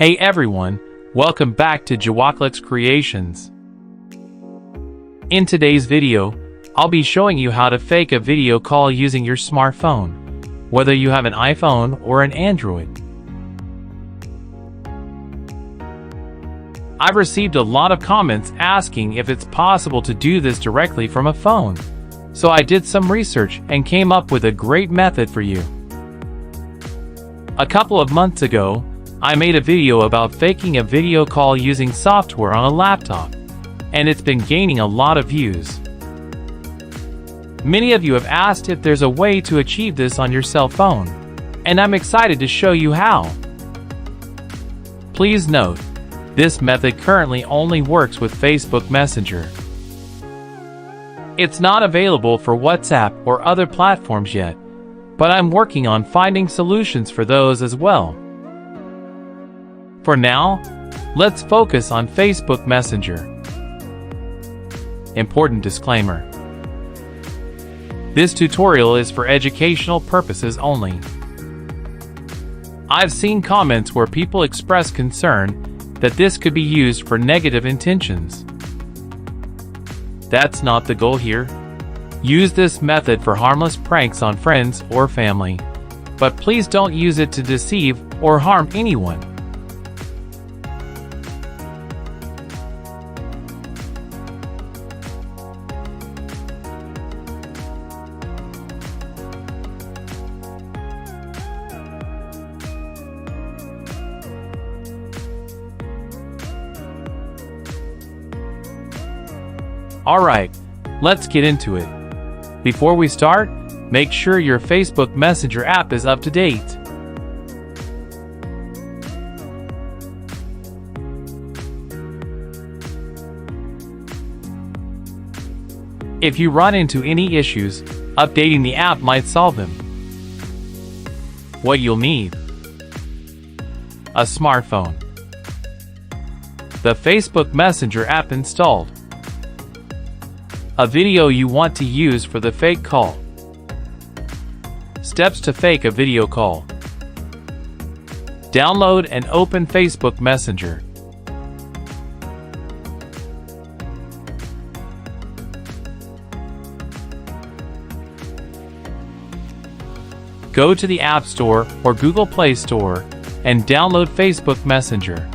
Hey everyone, welcome back to Jawaklik's Creations. In today's video, I'll be showing you how to fake a video call using your smartphone, whether you have an iPhone or an Android. I've received a lot of comments asking if it's possible to do this directly from a phone, so I did some research and came up with a great method for you. A couple of months ago, I made a video about faking a video call using software on a laptop, and it's been gaining a lot of views. Many of you have asked if there's a way to achieve this on your cell phone, and I'm excited to show you how. Please note, this method currently only works with Facebook Messenger. It's not available for WhatsApp or other platforms yet, but I'm working on finding solutions for those as well. For now, let's focus on Facebook Messenger. Important disclaimer. This tutorial is for educational purposes only. I've seen comments where people express concern that this could be used for negative intentions. That's not the goal here. Use this method for harmless pranks on friends or family, but please don't use it to deceive or harm anyone. Alright, let's get into it. Before we start, make sure your Facebook Messenger app is up to date. If you run into any issues, updating the app might solve them. What you'll need: a smartphone, the Facebook Messenger app installed, a video you want to use for the fake call. Steps to fake a video call: download and open Facebook Messenger. Go to the App Store or Google Play Store and download Facebook Messenger.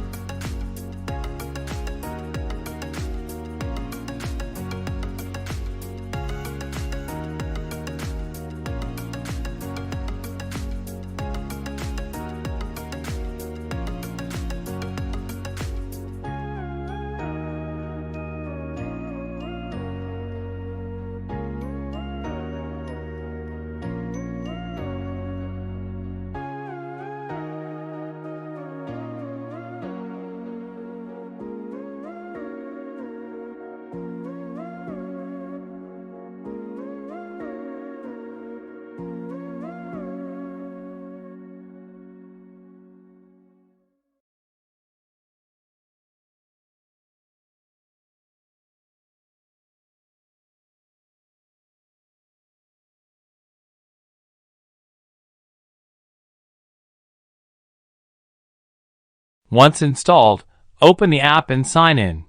Once installed, open the app and sign in.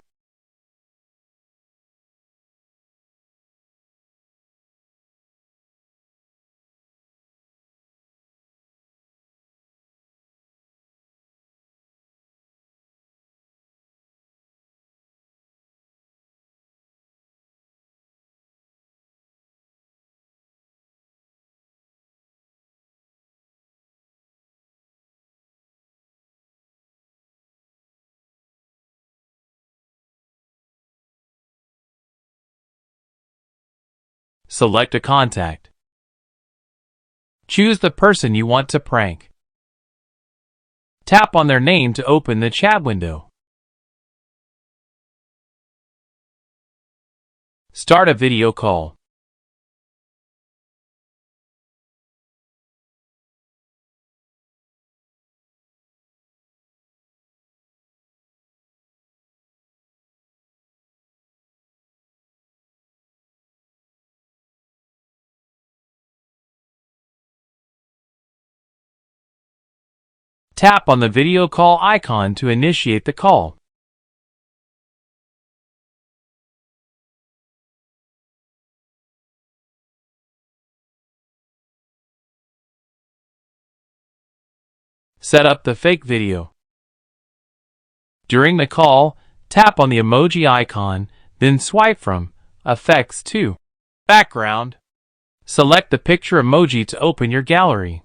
Select a contact. Choose the person you want to prank. Tap on their name to open the chat window. Start a video call. Tap on the video call icon to initiate the call. Set up the fake video. During the call, tap on the emoji icon, then swipe from Effects to Background. Select the picture emoji to open your gallery.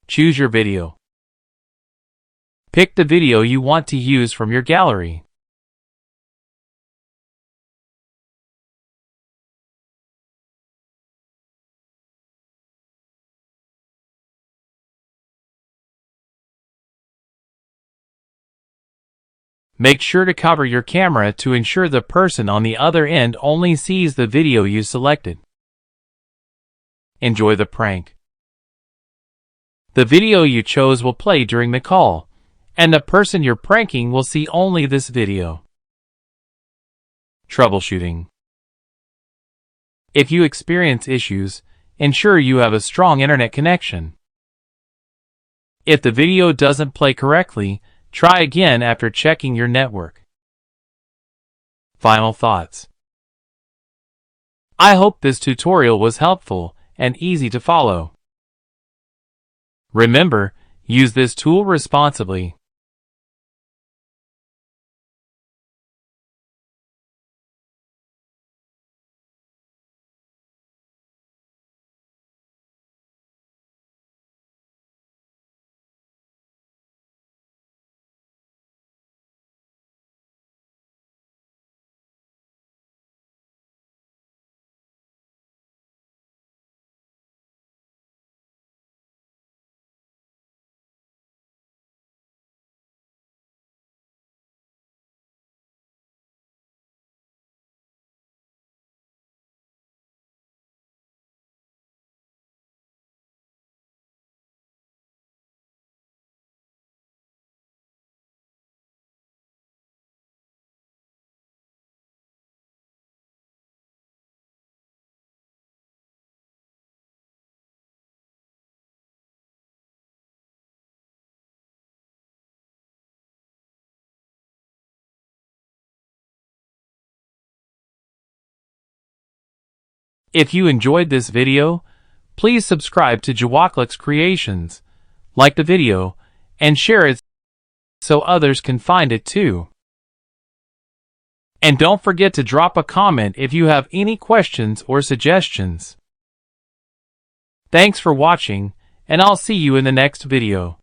Choose your video. Pick the video you want to use from your gallery. Make sure to cover your camera to ensure the person on the other end only sees the video you selected. Enjoy the prank. The video you chose will play during the call, and the person you're pranking will see only this video. Troubleshooting. If you experience issues, ensure you have a strong internet connection. If the video doesn't play correctly, try again after checking your network. Final thoughts. I hope this tutorial was helpful and easy to follow. Remember, use this tool responsibly. If you enjoyed this video, please subscribe to Jawaklik's Creations, like the video, and share it so others can find it too. And don't forget to drop a comment if you have any questions or suggestions. Thanks for watching, and I'll see you in the next video.